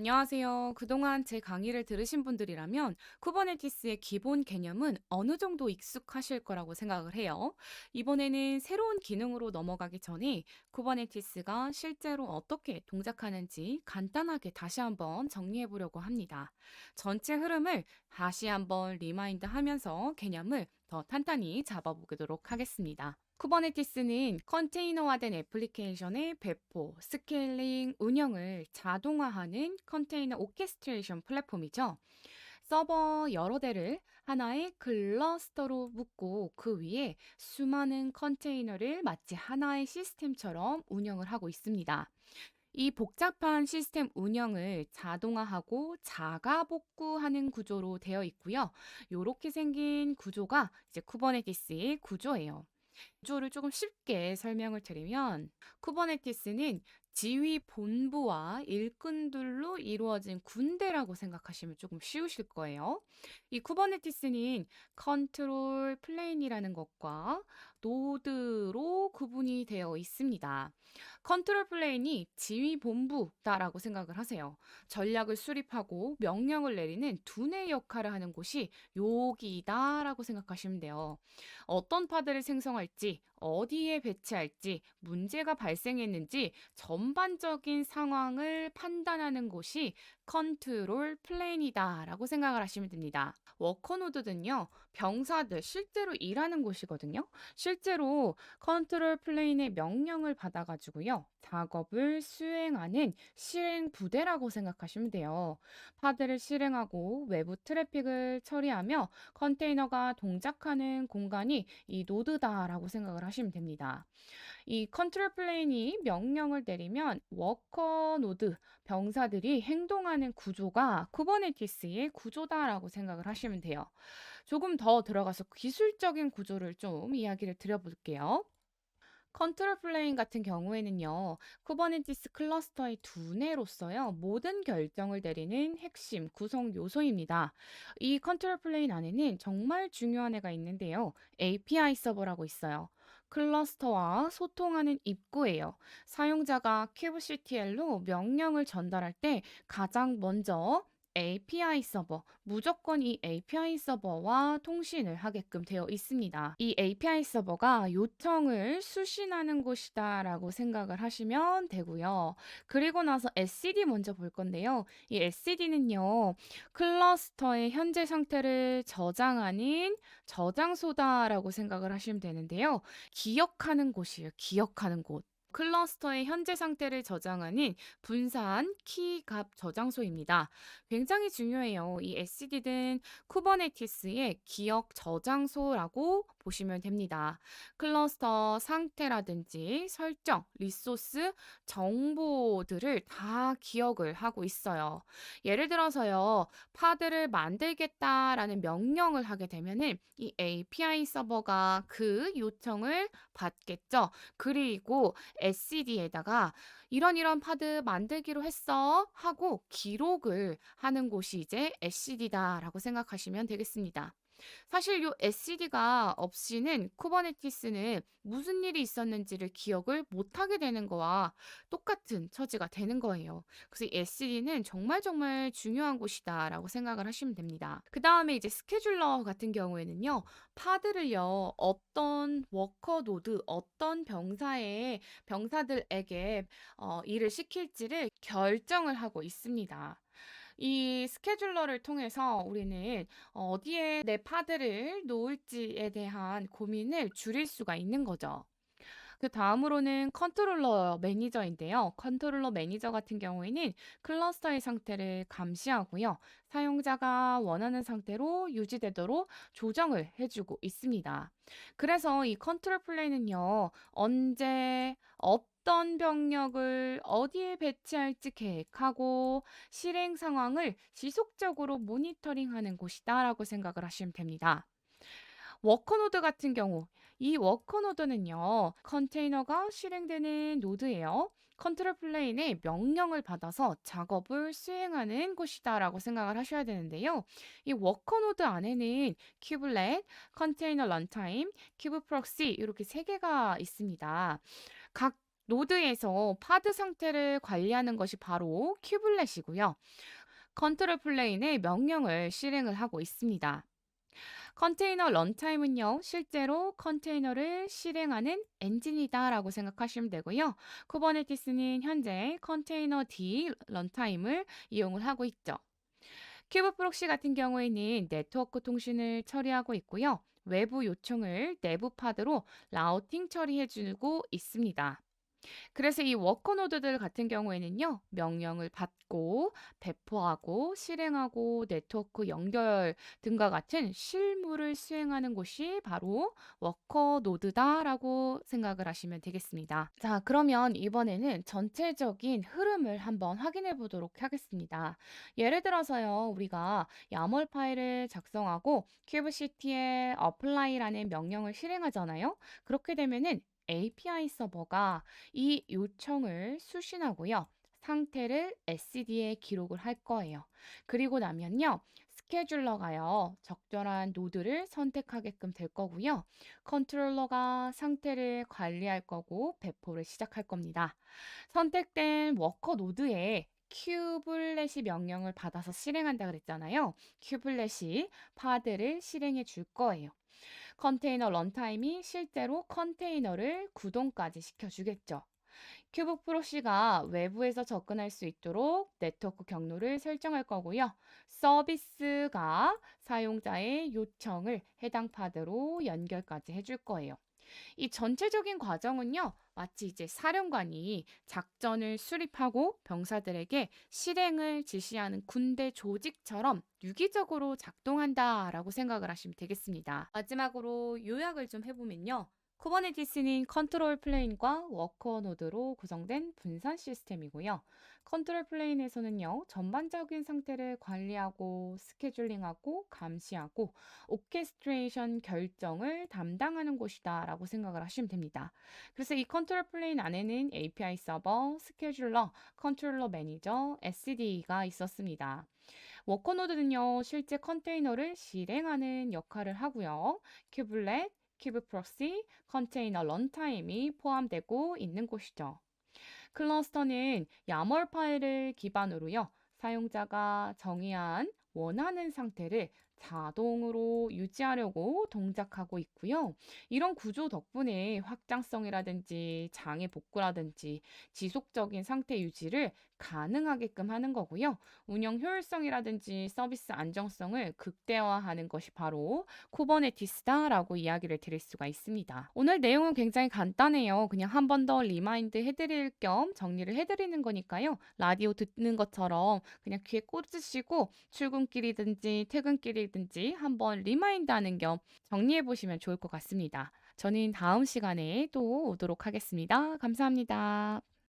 안녕하세요. 그동안 제 강의를 들으신 분들이라면 쿠버네티스의 기본 개념은 어느 정도 익숙하실 거라고 생각을 해요. 이번에는 새로운 기능으로 넘어가기 전에 쿠버네티스가 실제로 어떻게 동작하는지 간단하게 다시 한번 정리해 보려고 합니다. 전체 흐름을 다시 한번 리마인드 하면서 개념을 더 탄탄히 잡아보도록 하겠습니다. 쿠버네티스는 컨테이너화된 애플리케이션의 배포, 스케일링, 운영을 자동화하는 컨테이너 오케스트레이션 플랫폼이죠. 서버 여러 대를 하나의 클러스터로 묶고 그 위에 수많은 컨테이너를 마치 하나의 시스템처럼 운영을 하고 있습니다. 이 복잡한 시스템 운영을 자동화하고 자가 복구하는 구조로 되어 있고요. 이렇게 생긴 구조가 이제 쿠버네티스의 구조예요. 구조를 조금 쉽게 설명을 드리면 쿠버네티스는 지휘 본부와 일꾼들로 이루어진 군대라고 생각하시면 조금 쉬우실 거예요. 이 쿠버네티스는 컨트롤 플레인이라는 것과 노드로 구분이 되어 있습니다. 컨트롤 플레인이 지휘 본부다라고 생각을 하세요. 전략을 수립하고 명령을 내리는 두뇌 역할을 하는 곳이 여기다라고 생각하시면 돼요. 어떤 파드를 생성할지, 어디에 배치할지, 문제가 발생했는지 전반적인 상황을 판단하는 곳이 컨트롤 플레인이다라고 생각을 하시면 됩니다. 워커노드는요, 병사들 실제로 일하는 곳이거든요. 실제로 컨트롤 플레인의 명령을 받아가지고요, 작업을 수행하는 실행 부대라고 생각하시면 돼요. 파드를 실행하고 외부 트래픽을 처리하며 컨테이너가 동작하는 공간이 이 노드다라고 생각을 하시면 됩니다. 이 컨트롤 플레인이 명령을 내리면 워커 노드, 병사들이 행동하는 구조가 쿠버네티스의 구조다라고 생각을 하시면 돼요. 조금 더 들어가서 기술적인 구조를 좀 이야기를 드려볼게요. 컨트롤 플레인 같은 경우에는요, 쿠버네티스 클러스터의 두뇌로서요, 모든 결정을 내리는 핵심 구성 요소입니다. 이 컨트롤 플레인 안에는 정말 중요한 애가 있는데요, API 서버라고 있어요. 클러스터와 소통하는 입구예요. 사용자가 kubectl로 명령을 전달할 때 가장 먼저 API 서버, 무조건 이 API 서버와 통신을 하게끔 되어 있습니다. 이 API 서버가 요청을 수신하는 곳이다라고 생각을 하시면 되고요. 그리고 나서 SCD 먼저 볼 건데요. 이 SCD는요, 클러스터의 현재 상태를 저장하는 저장소다라고 생각을 하시면 되는데요. 기억하는 곳이에요. 기억하는 곳. 클러스터의 현재 상태를 저장하는 분산 키 값 저장소입니다. 굉장히 중요해요. 이 SCD는 쿠버네티스의 기억 저장소라고 보시면 됩니다. 클러스터 상태라든지 설정, 리소스, 정보들을 다 기억을 하고 있어요. 예를 들어서요, 파드를 만들겠다라는 명령을 하게 되면은 이 API 서버가 그 요청을 받겠죠. 그리고 SCD에다가 이런 파드 만들기로 했어 하고 기록을 하는 곳이 이제 SCD다라고 생각하시면 되겠습니다. 사실 요 SCD가 없이는 쿠버네티스는 무슨 일이 있었는지를 기억을 못하게 되는 거와 똑같은 처지가 되는 거예요. 그래서 이 SCD는 정말 정말 중요한 곳이다라고 생각을 하시면 됩니다. 그 다음에 이제 스케줄러 같은 경우에는요, 파드를요, 어떤 워커 노드, 어떤 병사들에게 일을 시킬지를 결정을 하고 있습니다. 이 스케줄러를 통해서 우리는 어디에 내 파드를 놓을지에 대한 고민을 줄일 수가 있는 거죠. 그 다음으로는 컨트롤러 매니저인데요. 컨트롤러 매니저 같은 경우에는 클러스터의 상태를 감시하고요. 사용자가 원하는 상태로 유지되도록 조정을 해주고 있습니다. 그래서 이 컨트롤 플레이는요, 언제, 어떤 병력을 어디에 배치할지 계획하고 실행 상황을 지속적으로 모니터링하는 곳이다라고 생각을 하시면 됩니다. 워커노드 같은 경우, 이 워커노드는요, 컨테이너가 실행되는 노드예요. 컨트롤 플레인의 명령을 받아서 작업을 수행하는 곳이다라고 생각을 하셔야 되는데요. 이 워커노드 안에는 큐블렛, 컨테이너 런타임, 큐브 프록시 이렇게 세 개가 있습니다. 각 노드에서 파드 상태를 관리하는 것이 바로 큐블렛이고요. 컨트롤 플레인의 명령을 실행을 하고 있습니다. 컨테이너 런타임은요, 실제로 컨테이너를 실행하는 엔진이다라고 생각하시면 되고요. 쿠버네티스는 현재 컨테이너 D 런타임을 이용을 하고 있죠. 큐브 프록시 같은 경우에는 네트워크 통신을 처리하고 있고요. 외부 요청을 내부 파드로 라우팅 처리해주고 있습니다. 그래서 이 워커 노드들 같은 경우에는요, 명령을 받고, 배포하고, 실행하고, 네트워크 연결 등과 같은 실무를 수행하는 곳이 바로 워커 노드다라고 생각을 하시면 되겠습니다. 자, 그러면 이번에는 전체적인 흐름을 한번 확인해 보도록 하겠습니다. 예를 들어서요, 우리가 야멀 파일을 작성하고 큐브시티에 apply라는 명령을 실행하잖아요. 그렇게 되면은 API 서버가 이 요청을 수신하고요. 상태를 SCD에 기록을 할 거예요. 그리고 나면요. 스케줄러가요. 적절한 노드를 선택하게끔 될 거고요. 컨트롤러가 상태를 관리할 거고 배포를 시작할 겁니다. 선택된 워커 노드에 큐블렛이 명령을 받아서 실행한다 그랬잖아요. 큐블렛이 파드를 실행해 줄 거예요. 컨테이너 런타임이 실제로 컨테이너를 구동까지 시켜주겠죠. 큐브 프로시가 외부에서 접근할 수 있도록 네트워크 경로를 설정할 거고요. 서비스가 사용자의 요청을 해당 파드로 연결까지 해줄 거예요. 이 전체적인 과정은요, 마치 이제 사령관이 작전을 수립하고 병사들에게 실행을 지시하는 군대 조직처럼 유기적으로 작동한다라고 생각을 하시면 되겠습니다. 마지막으로 요약을 좀 해보면요. 쿠버네티스는 컨트롤 플레인과 워커 노드로 구성된 분산 시스템이고요. 컨트롤 플레인에서는요, 전반적인 상태를 관리하고 스케줄링하고 감시하고 오케스트레이션 결정을 담당하는 곳이다라고 생각을 하시면 됩니다. 그래서 이 컨트롤 플레인 안에는 API 서버, 스케줄러, 컨트롤러 매니저, SCD가 있었습니다. 워커노드는요, 실제 컨테이너를 실행하는 역할을 하고요. 큐블렛, 큐브 프록시, 컨테이너 런타임이 포함되고 있는 곳이죠. 클러스터는 야멀 파일을 기반으로요. 사용자가 정의한 원하는 상태를 자동으로 유지하려고 동작하고 있고요. 이런 구조 덕분에 확장성이라든지 장애 복구라든지 지속적인 상태 유지를 가능하게끔 하는 거고요. 운영 효율성이라든지 서비스 안정성을 극대화하는 것이 바로 쿠버네티스다라고 이야기를 드릴 수가 있습니다. 오늘 내용은 굉장히 간단해요. 그냥 한 번 더 리마인드 해드릴 겸 정리를 해드리는 거니까요. 라디오 듣는 것처럼 그냥 귀에 꽂으시고 출근길이든지 퇴근길이든지 한번 리마인드 하는 겸 정리해 보시면 좋을 것 같습니다. 저는 다음 시간에 또 오도록 하겠습니다. 감사합니다.